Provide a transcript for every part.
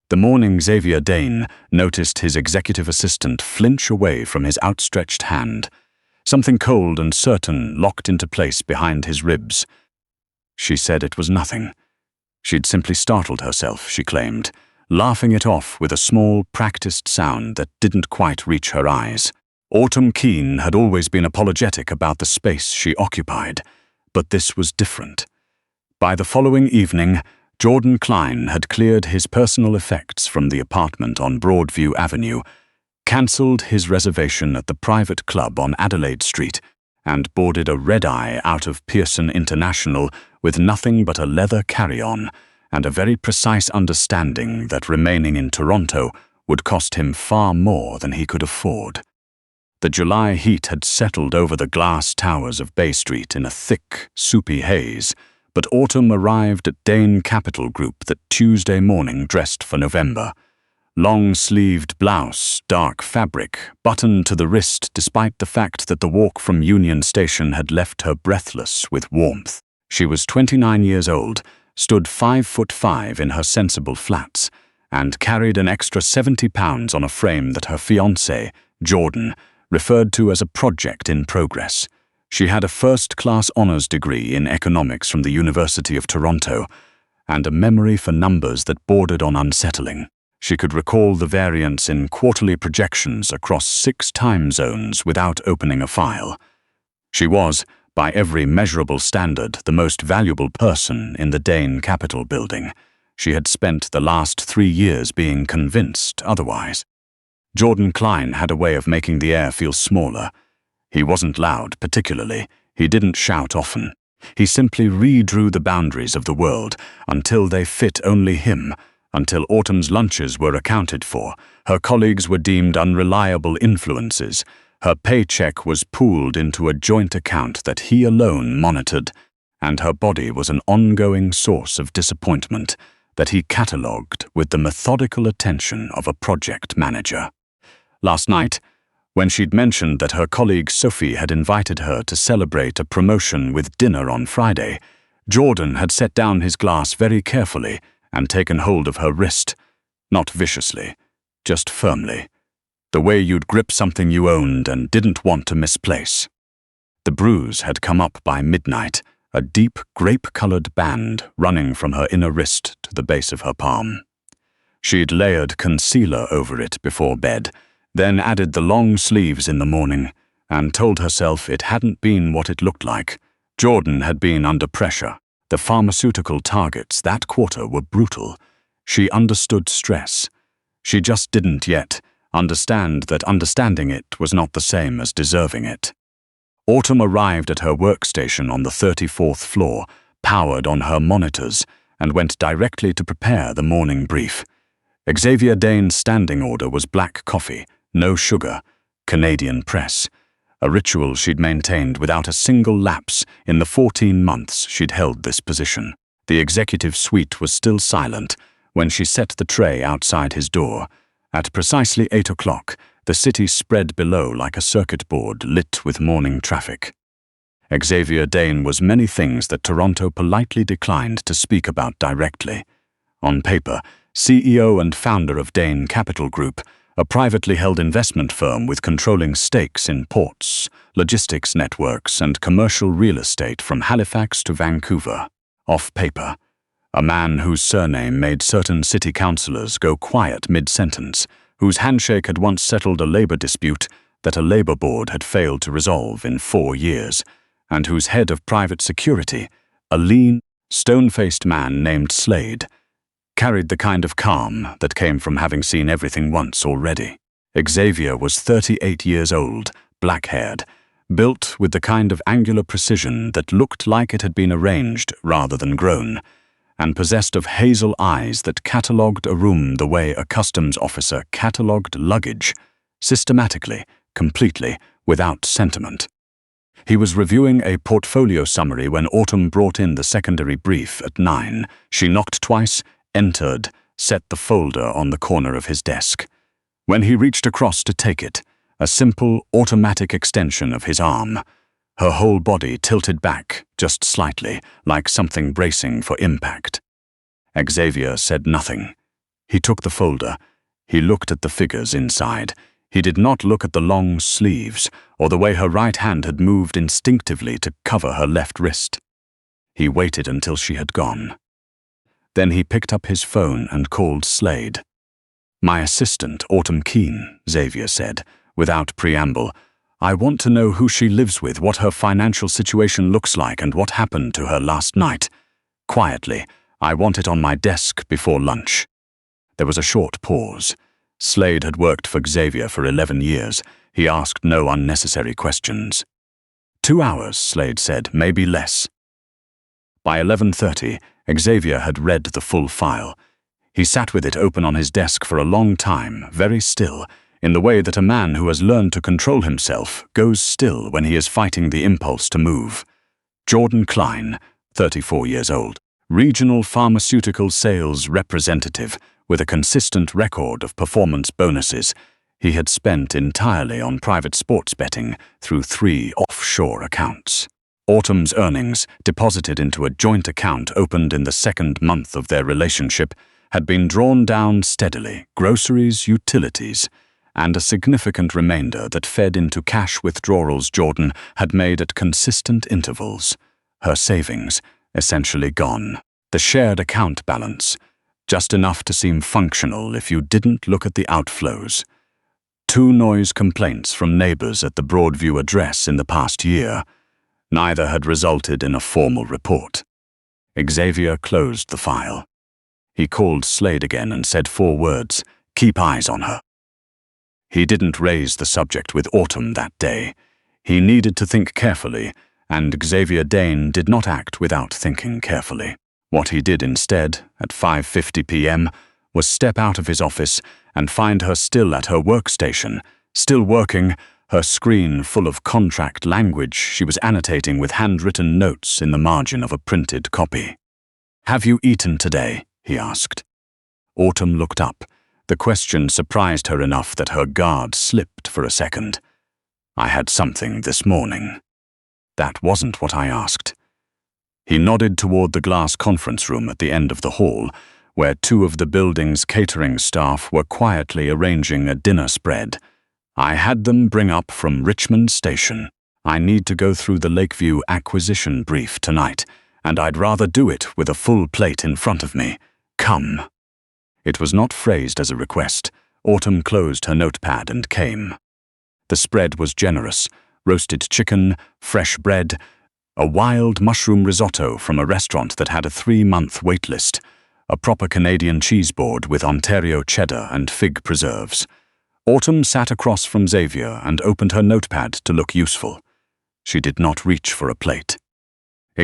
The morning Xavier Dain noticed his executive assistant flinch away from his outstretched hand. Something cold and certain locked into place behind his ribs. She said it was nothing. She'd simply startled herself, she claimed, laughing it off with a small, practiced sound that didn't quite reach her eyes. Keane had always been apologetic about the space she occupied, but this was different. By the following evening, Jordan Klein had cleared his personal effects from the apartment on Broadview Avenue, cancelled his reservation at the private club on Adelaide Street, and boarded a red-eye out of Pearson International with nothing but a leather carry-on and a very precise understanding that remaining in Toronto would cost him far more than he could afford. The July heat had settled over the glass towers of Bay Street in a thick, soupy haze, but autumn arrived at Dain Capital Group that Tuesday morning dressed for November. Long-sleeved blouse, dark fabric, buttoned to the wrist despite the fact that the walk from Union Station had left her breathless with warmth. She was 29 years old, stood 5'5" in her sensible flats, and carried an extra 70 pounds on a frame that her fiancé, Jordan, referred to as a project in progress. She had a first-class honours degree in economics from the University of Toronto, and a memory for numbers that bordered on unsettling. She could recall the variance in quarterly projections across 6 time zones without opening a file. She was, by every measurable standard, the most valuable person in the Dain Capital building. She had spent the last 3 years being convinced otherwise. Jordan Klein had a way of making the air feel smaller. He wasn't loud, particularly. He didn't shout often. He simply redrew the boundaries of the world until they fit only him, until autumn's lunches were accounted for, her colleagues were deemed unreliable influences, her paycheck was pooled into a joint account that he alone monitored, and her body was an ongoing source of disappointment that he catalogued with the methodical attention of a project manager. Last night, when she'd mentioned that her colleague Sophie had invited her to celebrate a promotion with dinner on Friday, Jordan had set down his glass very carefully and taken hold of her wrist, not viciously, just firmly, the way you'd grip something you owned and didn't want to misplace. The bruise had come up by midnight, a deep grape-colored band running from her inner wrist to the base of her palm. She'd layered concealer over it before bed, then added the long sleeves in the morning, and told herself it hadn't been what it looked like. Jordan had been under pressure. The pharmaceutical targets that quarter were brutal. She understood stress. She just didn't yet understand that understanding it was not the same as deserving it. Autumn arrived at her workstation on the 34th floor, powered on her monitors, and went directly to prepare the morning brief. Xavier Dain's standing order was black coffee, no sugar, Canadian press, a ritual she'd maintained without a single lapse in the 14 months she'd held this position. The executive suite was still silent when she set the tray outside his door. At precisely 8 o'clock, the city spread below like a circuit board lit with morning traffic. Xavier Dain was many things that Toronto politely declined to speak about directly. On paper, CEO and founder of Dain Capital Group, a privately held investment firm with controlling stakes in ports, logistics networks, and commercial real estate from Halifax to Vancouver. Off paper, a man whose surname made certain city councillors go quiet mid-sentence, whose handshake had once settled a labour dispute that a labour board had failed to resolve in 4 years, and whose head of private security, a lean, stone-faced man named Slade, carried the kind of calm that came from having seen everything once already. Xavier was 38 years old, black-haired, built with the kind of angular precision that looked like it had been arranged rather than grown, and possessed of hazel eyes that catalogued a room the way a customs officer catalogued luggage, systematically, completely, without sentiment. He was reviewing a portfolio summary when Autumn brought in the secondary brief at 9. She knocked twice, entered, set the folder on the corner of his desk. When he reached across to take it, a simple, automatic extension of his arm, her whole body tilted back, just slightly, like something bracing for impact. Xavier said nothing. He took the folder. He looked at the figures inside. He did not look at the long sleeves or the way her right hand had moved instinctively to cover her left wrist. He waited until she had gone. Then he picked up his phone and called Slade. "My assistant, Autumn Keane," Xavier said, without preamble. "I want to know who she lives with, what her financial situation looks like, and what happened to her last night. Quietly, I want it on my desk before lunch." There was a short pause. Slade had worked for Xavier for 11 years. He asked no unnecessary questions. 2 hours, Slade said, maybe less. By 11:30, Xavier had read the full file. He sat with it open on his desk for a long time, very still, in the way that a man who has learned to control himself goes still when he is fighting the impulse to move. Jordan Klein, 34 years old, regional pharmaceutical sales representative with a consistent record of performance bonuses. He had spent entirely on private sports betting through 3 offshore accounts. Autumn's earnings, deposited into a joint account opened in the 2nd month of their relationship, had been drawn down steadily, groceries, utilities, and a significant remainder that fed into cash withdrawals Jordan had made at consistent intervals. Her savings, essentially gone. The shared account balance, just enough to seem functional if you didn't look at the outflows. 2 noise complaints from neighbors at the Broadview address in the past year. Neither had resulted in a formal report. Xavier closed the file. He called Slade again and said 4 words, "Keep eyes on her." He didn't raise the subject with Autumn that day. He needed to think carefully, and Xavier Dain did not act without thinking carefully. What he did instead, at 5:50 p.m., was step out of his office and find her still at her workstation, still working, her screen full of contract language she was annotating with handwritten notes in the margin of a printed copy. "Have you eaten today?" he asked. Autumn looked up. The question surprised her enough that her guard slipped for a second. "I had something this morning." "That wasn't what I asked." He nodded toward the glass conference room at the end of the hall, where 2 of the building's catering staff were quietly arranging a dinner spread. "I had them bring up from Richmond Station. I need to go through the Lakeview acquisition brief tonight, and I'd rather do it with a full plate in front of me. Come." It was not phrased as a request. Autumn closed her notepad and came. The spread was generous: roasted chicken, fresh bread, a wild mushroom risotto from a restaurant that had a 3-month wait list, a proper Canadian cheese board with Ontario cheddar and fig preserves. Autumn sat across from Xavier and opened her notepad to look useful. She did not reach for a plate.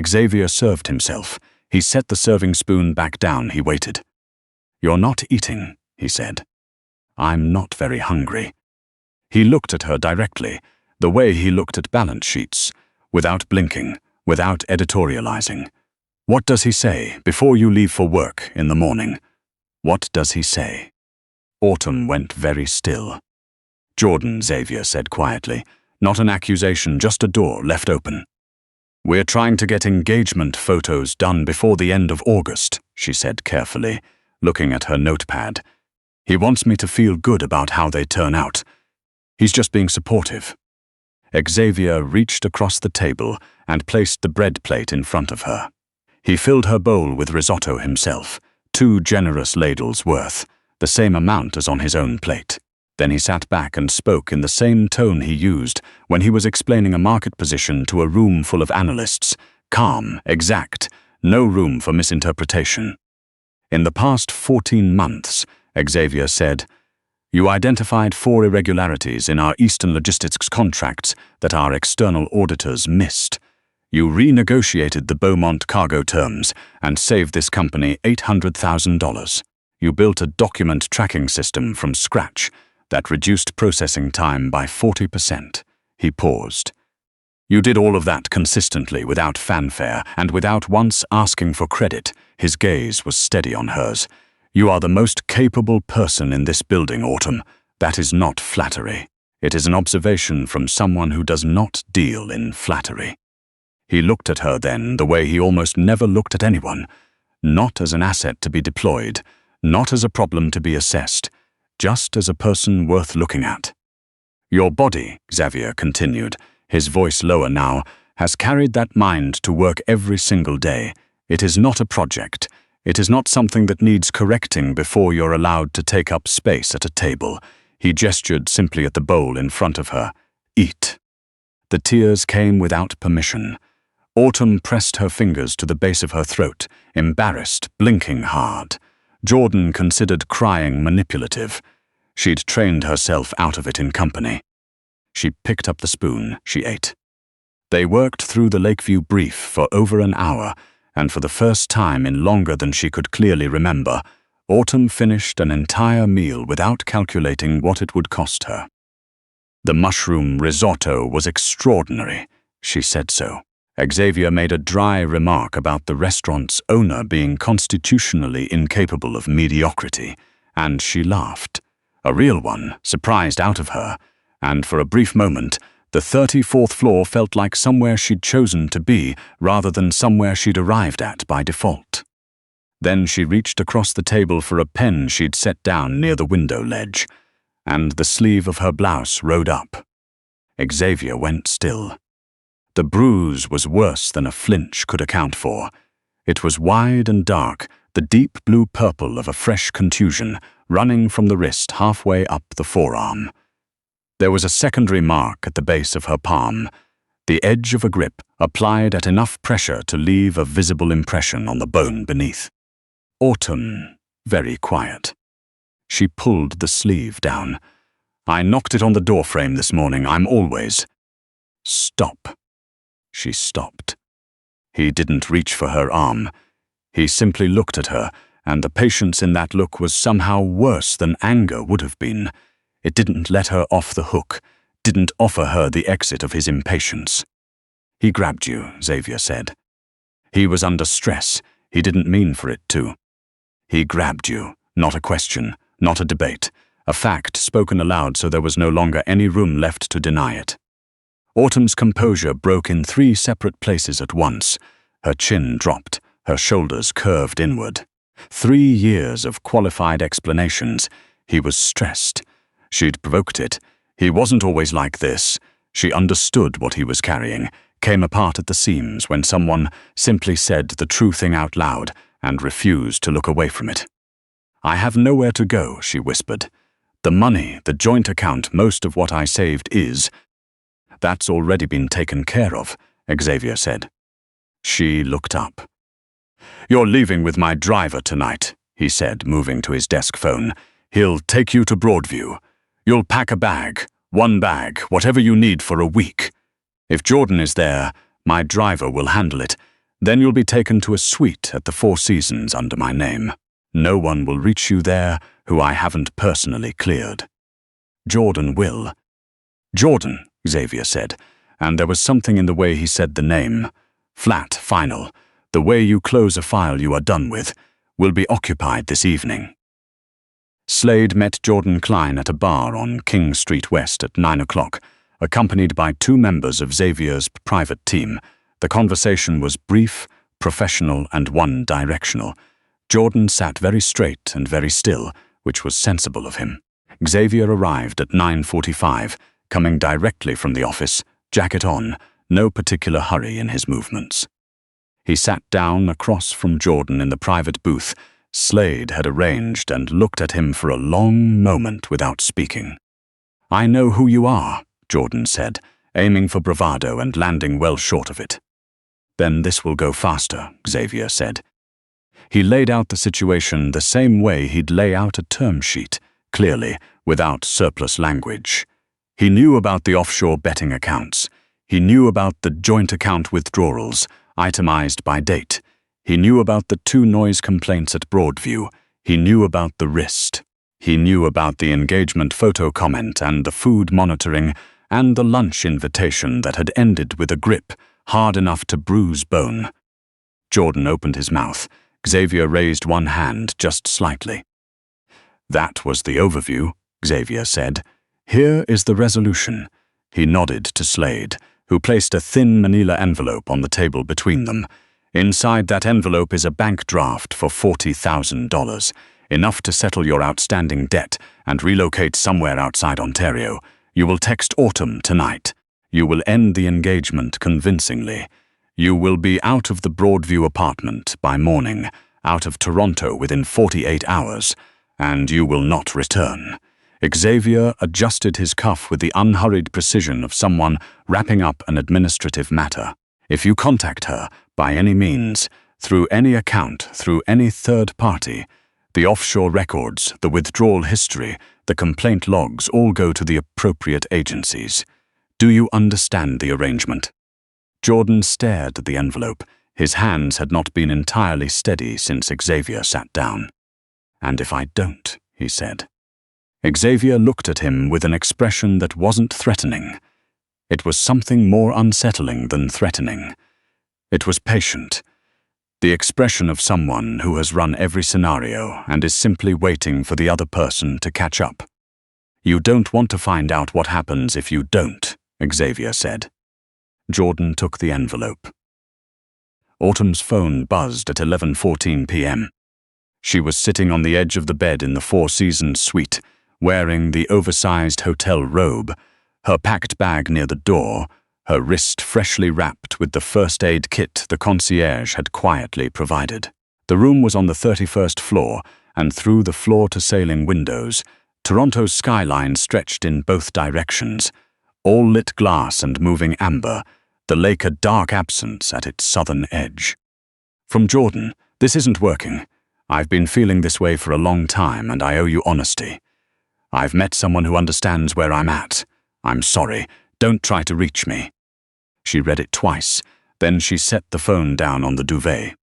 Xavier served himself. He set the serving spoon back down. He waited. "You're not eating," he said. "I'm not very hungry." He looked at her directly, the way he looked at balance sheets, without blinking, without editorializing. "What does he say before you leave for work in the morning? What does he say?" Autumn went very still. "Jordan," Xavier said quietly, "not an accusation, just a door left open." "We're trying to get engagement photos done before the end of August," she said carefully, looking at her notepad. "He wants me to feel good about how they turn out. He's just being supportive." Xavier reached across the table and placed the bread plate in front of her. He filled her bowl with risotto himself, 2 generous ladles worth, the same amount as on his own plate. Then he sat back and spoke in the same tone he used when he was explaining a market position to a room full of analysts: calm, exact, no room for misinterpretation. "In the past 14 months, Xavier said, you identified 4 irregularities in our Eastern Logistics contracts that our external auditors missed. You renegotiated the Beaumont cargo terms and saved this company $800,000. You built a document tracking system from scratch that reduced processing time by 40%. He paused. "You did all of that consistently, without fanfare, and without once asking for credit." His gaze was steady on hers. "You are the most capable person in this building, Autumn. That is not flattery. It is an observation from someone who does not deal in flattery." He looked at her then the way he almost never looked at anyone, not as an asset to be deployed, Not as a problem to be assessed, just as a person worth looking at. Your body, Xavier continued, his voice lower now, has carried that mind to work every single day. It is not a project. It is not something that needs correcting before you're allowed to take up space at a table. He gestured simply at the bowl in front of her. Eat. The tears came without permission. Autumn pressed her fingers to the base of her throat, embarrassed, blinking hard. Jordan considered crying manipulative. She'd trained herself out of it in company. She picked up the spoon. She ate. They worked through the Lakeview brief for over an hour, and for the first time in longer than she could clearly remember, Autumn finished an entire meal without calculating what it would cost her. The mushroom risotto was extraordinary. She said so. Xavier made a dry remark about the restaurant's owner being constitutionally incapable of mediocrity, and she laughed. A real one, surprised out of her, and for a brief moment, the 34th floor felt like somewhere she'd chosen to be rather than somewhere she'd arrived at by default. Then she reached across the table for a pen she'd set down near the window ledge, and the sleeve of her blouse rode up. Xavier went still. The bruise was worse than a flinch could account for. It was wide and dark, the deep blue purple of a fresh contusion running from the wrist halfway up the forearm. There was a secondary mark at the base of her palm, the edge of a grip applied at enough pressure to leave a visible impression on the bone beneath. Autumn, very quiet. She pulled the sleeve down. I knocked it on the doorframe this morning. I'm always... Stop. She stopped. He didn't reach for her arm. He simply looked at her, and the patience in that look was somehow worse than anger would have been. It didn't let her off the hook, didn't offer her the exit of his impatience. He grabbed you, Xavier said. He was under stress. He didn't mean for it to. He grabbed you, not a question, not a debate, a fact spoken aloud so there was no longer any room left to deny it. Autumn's composure broke in 3 separate places at once. Her chin dropped, her shoulders curved inward. 3 years of qualified explanations. He was stressed. She'd provoked it. He wasn't always like this. She understood what he was carrying, came apart at the seams when someone simply said the true thing out loud and refused to look away from it. I have nowhere to go, she whispered. The money, the joint account, most of what I saved is... That's already been taken care of, Xavier said. She looked up. You're leaving with my driver tonight, he said, moving to his desk phone. He'll take you to Broadview. You'll pack a bag, 1 bag, whatever you need for a week. If Jordan is there, my driver will handle it. Then you'll be taken to a suite at the Four Seasons under my name. No one will reach you there who I haven't personally cleared. Jordan will. Jordan, Xavier said, and there was something in the way he said the name. Flat, final. The way you close a file you are done with, will be occupied this evening. Slade met Jordan Klein at a bar on King Street West at 9 o'clock, accompanied by 2 members of Xavier's private team. The conversation was brief, professional, and one-directional. Jordan sat very straight and very still, which was sensible of him. Xavier arrived at 9:45, coming directly from the office, jacket on, no particular hurry in his movements. He sat down across from Jordan in the private booth Slade had arranged and looked at him for a long moment without speaking. I know who you are, Jordan said, aiming for bravado and landing well short of it. Then this will go faster, Xavier said. He laid out the situation the same way he'd lay out a term sheet, clearly, without surplus language. He knew about the offshore betting accounts. He knew about the joint account withdrawals, itemized by date. He knew about the 2 noise complaints at Broadview. He knew about the wrist. He knew about the engagement photo comment and the food monitoring and the lunch invitation that had ended with a grip hard enough to bruise bone. Jordan opened his mouth. Xavier raised one hand just slightly. That was the overview, Xavier said. Here is the resolution. He nodded to Slade, who placed a thin manila envelope on the table between them. Inside that envelope is a bank draft for $40,000. Enough to settle your outstanding debt and relocate somewhere outside Ontario. You will text Autumn tonight. You will end the engagement convincingly. You will be out of the Broadview apartment by morning, out of Toronto within 48 hours, and you will not return. Xavier adjusted his cuff with the unhurried precision of someone wrapping up an administrative matter. If you contact her, by any means, through any account, through any third party, the offshore records, the withdrawal history, the complaint logs all go to the appropriate agencies. Do you understand the arrangement? Jordan stared at the envelope. His hands had not been entirely steady since Xavier sat down. "And if I don't," he said. Xavier looked at him with an expression that wasn't threatening. It was something more unsettling than threatening. It was patient. The expression of someone who has run every scenario and is simply waiting for the other person to catch up. "You don't want to find out what happens if you don't," Xavier said. Jordan took the envelope. Autumn's phone buzzed at 11:14 p.m. She was sitting on the edge of the bed in the Four Seasons suite, wearing the oversized hotel robe, her packed bag near the door, her wrist freshly wrapped with the first aid kit the concierge had quietly provided. The room was on the 31st floor, and through the floor-to-ceiling windows, Toronto's skyline stretched in both directions, all lit glass and moving amber, the lake a dark absence at its southern edge. "From Jordan, this isn't working. I've been feeling this way for a long time, and I owe you honesty. I've met someone who understands where I'm at. I'm sorry. Don't try to reach me." She read it twice, then she set the phone down on the duvet.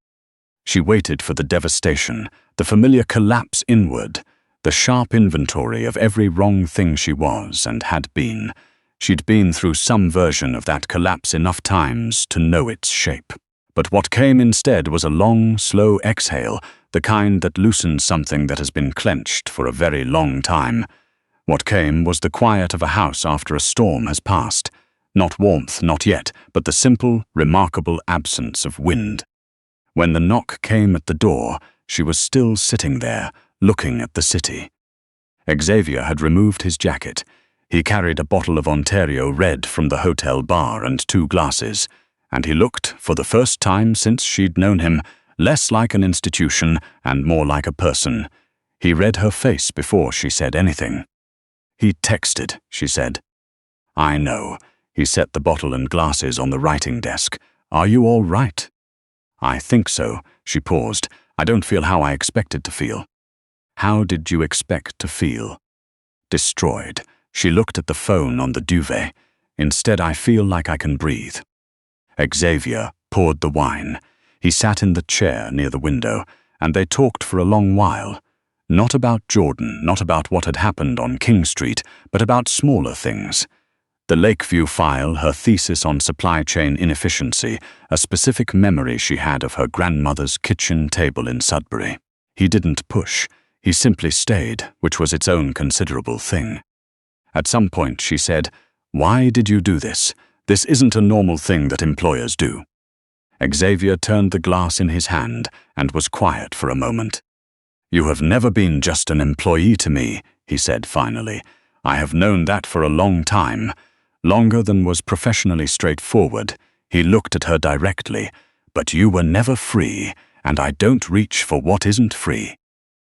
She waited for the devastation, the familiar collapse inward, the sharp inventory of every wrong thing she was and had been. She'd been through some version of that collapse enough times to know its shape. But what came instead was a long, slow exhale, the kind that loosens something that has been clenched for a very long time. What came was the quiet of a house after a storm has passed. Not warmth, not yet, but the simple, remarkable absence of wind. When the knock came at the door, she was still sitting there, looking at the city. Xavier had removed his jacket. He carried a bottle of Ontario Red from the hotel bar and 2 glasses, and he looked, for the first time since she'd known him, less like an institution and more like a person. He read her face before she said anything. "He texted," she said. "I know." He set the bottle and glasses on the writing desk. "Are you all right?" "I think so." She paused. "I don't feel how I expected to feel." "How did you expect to feel?" "Destroyed." She looked at the phone on the duvet. "Instead, I feel like I can breathe." Xavier poured the wine. He sat in the chair near the window, and they talked for a long while. Not about Jordan, not about what had happened on King Street, but about smaller things. The Lakeview file, her thesis on supply chain inefficiency, a specific memory she had of her grandmother's kitchen table in Sudbury. He didn't push. He simply stayed, which was its own considerable thing. At some point she said, "Why did you do this? This isn't a normal thing that employers do." Xavier turned the glass in his hand and was quiet for a moment. "You have never been just an employee to me," he said finally. "I have known that for a long time. Longer than was professionally straightforward." He looked at her directly. "But you were never free, and I don't reach for what isn't free."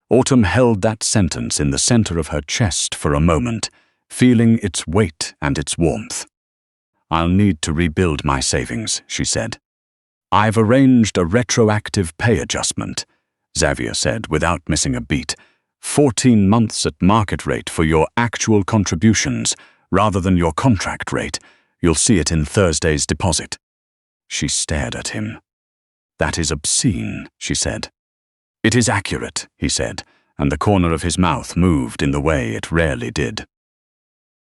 Autumn held that sentence in the center of her chest for a moment, feeling its weight and its warmth. "I'll need to rebuild my savings," she said. "I've arranged a retroactive pay adjustment," Xavier said without missing a beat. 14 months at market rate for your actual contributions, rather than your contract rate. You'll see it in Thursday's deposit." She stared at him. "That is obscene," she said. "It is accurate," he said, and the corner of his mouth moved in the way it rarely did.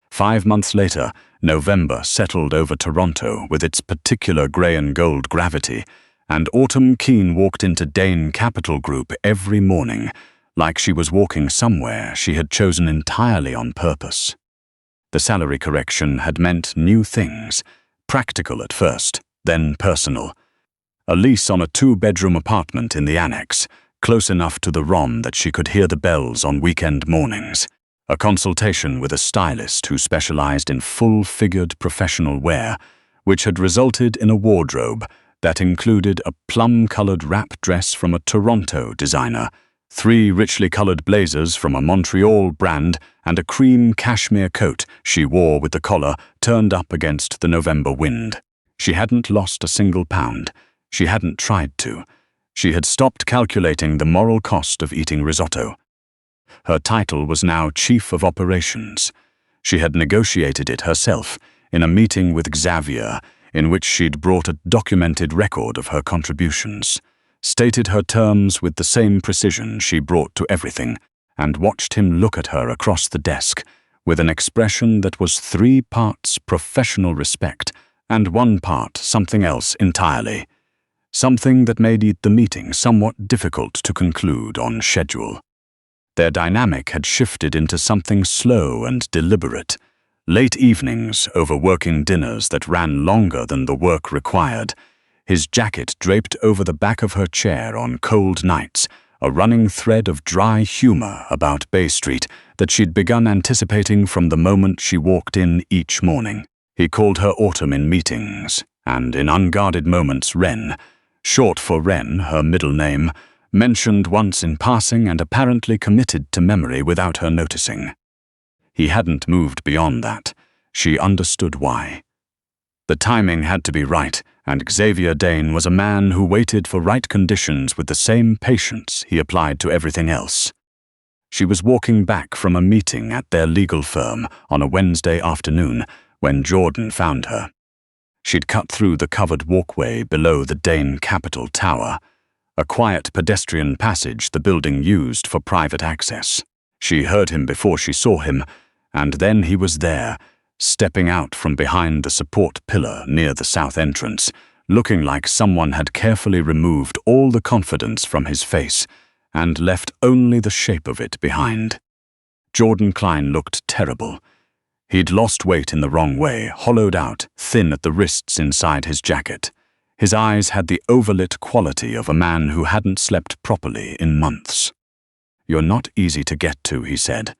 5 months later, November settled over Toronto with its particular grey and gold gravity, and Autumn Keane walked into Dain Capital Group every morning, like she was walking somewhere she had chosen entirely on purpose. The salary correction had meant new things, practical at first, then personal. A lease on a 2-bedroom apartment in the annex, close enough to the ROM that she could hear the bells on weekend mornings. A consultation with a stylist who specialized in full-figured professional wear, which had resulted in a wardrobe that included a plum-colored wrap dress from a Toronto designer, 3 richly colored blazers from a Montreal brand, and a cream cashmere coat she wore with the collar turned up against the November wind. She hadn't lost a single pound. She hadn't tried to. She had stopped calculating the moral cost of eating risotto. Her title was now Chief of Operations. She had negotiated it herself in a meeting with Xavier, in which she'd brought a documented record of her contributions, stated her terms with the same precision she brought to everything, and watched him look at her across the desk with an expression that was 3 parts professional respect and 1 part something else entirely, something that made the meeting somewhat difficult to conclude on schedule. Their dynamic had shifted into something slow and deliberate, late evenings over working dinners that ran longer than the work required, his jacket draped over the back of her chair on cold nights, a running thread of dry humor about Bay Street that she'd begun anticipating from the moment she walked in each morning. He called her Autumn in meetings, and in unguarded moments Wren, short for Wren, her middle name, mentioned once in passing and apparently committed to memory without her noticing. He hadn't moved beyond that. She understood why. The timing had to be right, and Xavier Dain was a man who waited for right conditions with the same patience he applied to everything else. She was walking back from a meeting at their legal firm on a Wednesday afternoon when Jordan found her. She'd cut through the covered walkway below the Dain Capitol Tower, a quiet pedestrian passage the building used for private access. She heard him before she saw him, and then he was there, stepping out from behind the support pillar near the south entrance, looking like someone had carefully removed all the confidence from his face and left only the shape of it behind. Jordan Klein looked terrible. He'd lost weight in the wrong way, hollowed out, thin at the wrists inside his jacket. His eyes had the overlit quality of a man who hadn't slept properly in months. "You're not easy to get to," he said.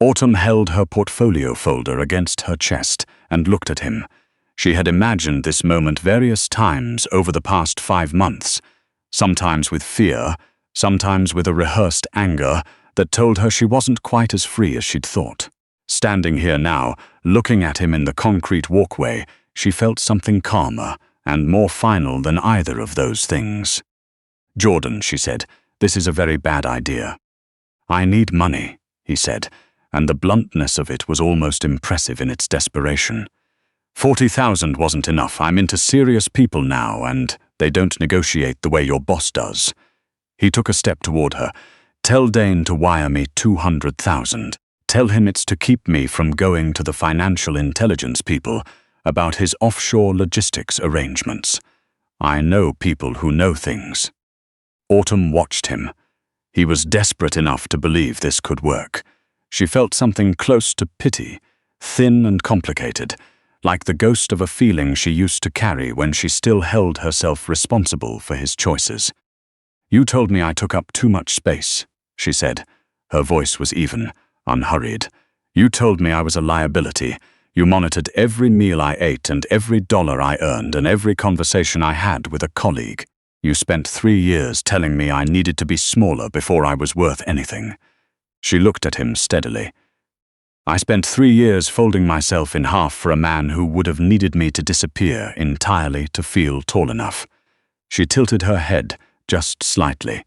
Autumn held her portfolio folder against her chest and looked at him. She had imagined this moment various times over the past 5 months, sometimes with fear, sometimes with a rehearsed anger that told her she wasn't quite as free as she'd thought. Standing here now, looking at him in the concrete walkway, she felt something calmer and more final than either of those things. "Jordan," she said, "this is a very bad idea." "I need money," he said, and the bluntness of it was almost impressive in its desperation. 40,000 wasn't enough. I'm into serious people now, and they don't negotiate the way your boss does. He took a step toward her. "Tell Dain to wire me 200,000. Tell him it's to keep me from going to the financial intelligence people about his offshore logistics arrangements. I know people who know things." Autumn watched him. He was desperate enough to believe this could work. She felt something close to pity, thin and complicated, like the ghost of a feeling she used to carry when she still held herself responsible for his choices. "You told me I took up too much space," she said. Her voice was even, unhurried. "You told me I was a liability. You monitored every meal I ate and every dollar I earned and every conversation I had with a colleague. You spent 3 years telling me I needed to be smaller before I was worth anything." She looked at him steadily. "I spent 3 years folding myself in half for a man who would have needed me to disappear entirely to feel tall enough." She tilted her head just slightly.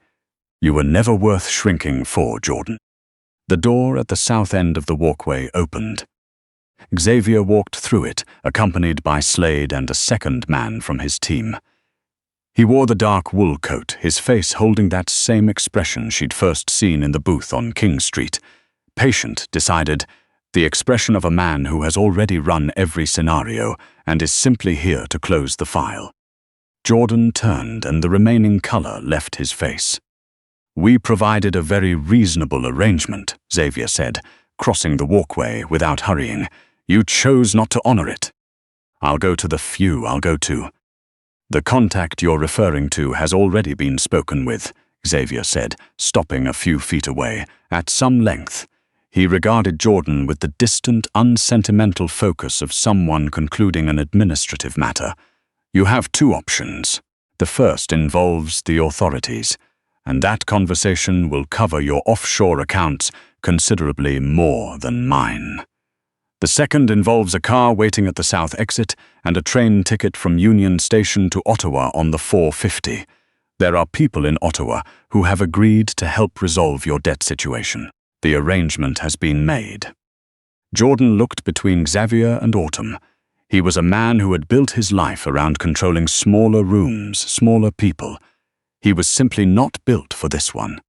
"You were never worth shrinking for, Jordan." The door at the south end of the walkway opened. Xavier walked through it, accompanied by Slade and a second man from his team. He wore the dark wool coat, his face holding that same expression she'd first seen in the booth on King Street. Patient, decided, the expression of a man who has already run every scenario and is simply here to close the file. Jordan turned and the remaining color left his face. "We provided a very reasonable arrangement," Xavier said, crossing the walkway without hurrying. "You chose not to honor it." "I'll go to the few I'll go to." "The contact you're referring to has already been spoken with," Xavier said, stopping a few feet away, at some length. He regarded Jordan with the distant, unsentimental focus of someone concluding an administrative matter. You have two options. The first involves the authorities, and that conversation will cover your offshore accounts considerably more than mine. The second involves a car waiting at the south exit and a train ticket from Union Station to Ottawa on the 4:50. There are people in Ottawa who have agreed to help resolve your debt situation. The arrangement has been made. Jordan looked between Xavier and Autumn. He was a man who had built his life around controlling smaller rooms, smaller people. He was simply not built for this one.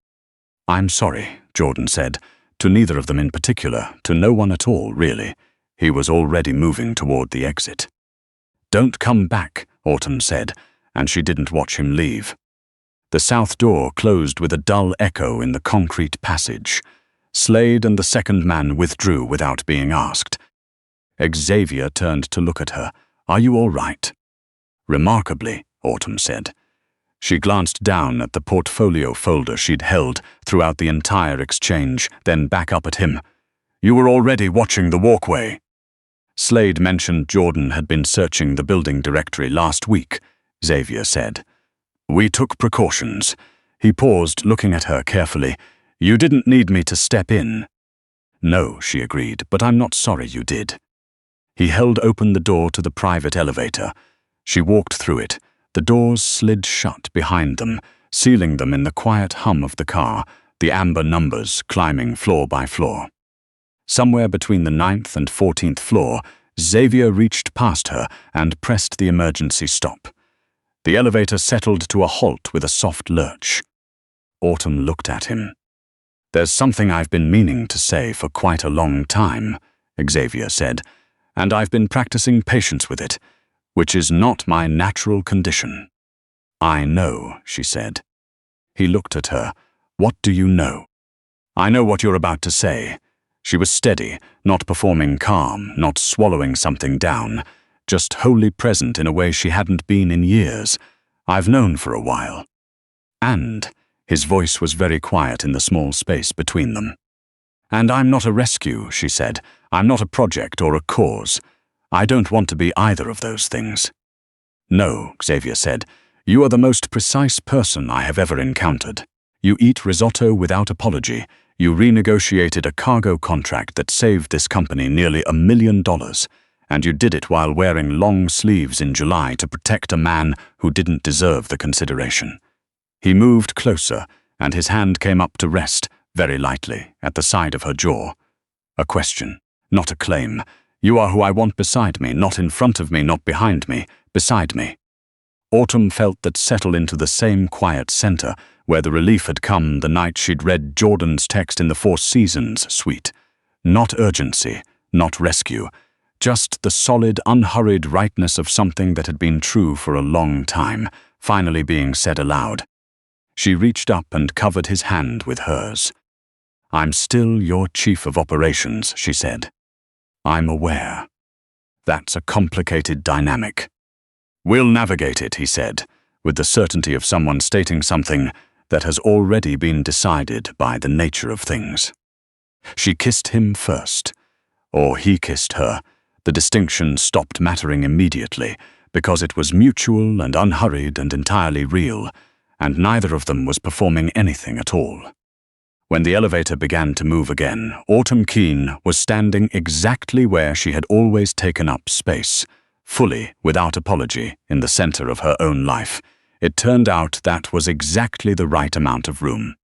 I'm sorry, Jordan said, to neither of them in particular, to no one at all, really. He was already moving toward the exit. Don't come back, Autumn said, and she didn't watch him leave. The south door closed with a dull echo in the concrete passage. Slade and the second man withdrew without being asked. Xavier turned to look at her. Are you all right? Remarkably, Autumn said. She glanced down at the portfolio folder she'd held throughout the entire exchange, then back up at him. You were already watching the walkway. Slade mentioned Jordan had been searching the building directory last week, Xavier said. We took precautions. He paused, looking at her carefully. You didn't need me to step in. No, she agreed, but I'm not sorry you did. He held open the door to the private elevator. She walked through it. The doors slid shut behind them, sealing them in the quiet hum of the car, the amber numbers climbing floor by floor. Somewhere between the 9th and 14th floor, Xavier reached past her and pressed the emergency stop. The elevator settled to a halt with a soft lurch. Autumn looked at him. There's something I've been meaning to say for quite a long time, Xavier said, and I've been practicing patience with it, which is not my natural condition. I know, she said. He looked at her. What do you know? I know what you're about to say. She was steady, not performing calm, not swallowing something down, just wholly present in a way she hadn't been in years. I've known for a while. And his voice was very quiet in the small space between them. And I'm not a rescue, she said. I'm not a project or a cause. I don't want to be either of those things. No, Xavier said. You are the most precise person I have ever encountered. You eat risotto without apology. You renegotiated a cargo contract that saved this company nearly $1 million, and you did it while wearing long sleeves in July to protect a man who didn't deserve the consideration. He moved closer, and his hand came up to rest, very lightly, at the side of her jaw. A question, not a claim. You are who I want beside me, not in front of me, not behind me, beside me. Autumn felt that settle into the same quiet center where the relief had come the night she'd read Jordan's text in the Four Seasons suite. Not urgency, not rescue, just the solid, unhurried rightness of something that had been true for a long time, finally being said aloud. She reached up and covered his hand with hers. I'm still your chief of operations, she said. I'm aware. That's a complicated dynamic. We'll navigate it, he said, with the certainty of someone stating something that has already been decided by the nature of things. She kissed him first, or he kissed her. The distinction stopped mattering immediately because it was mutual and unhurried and entirely real, and neither of them was performing anything at all. When the elevator began to move again, Autumn Keane was standing exactly where she had always taken up space, fully, without apology, in the center of her own life. It turned out that was exactly the right amount of room.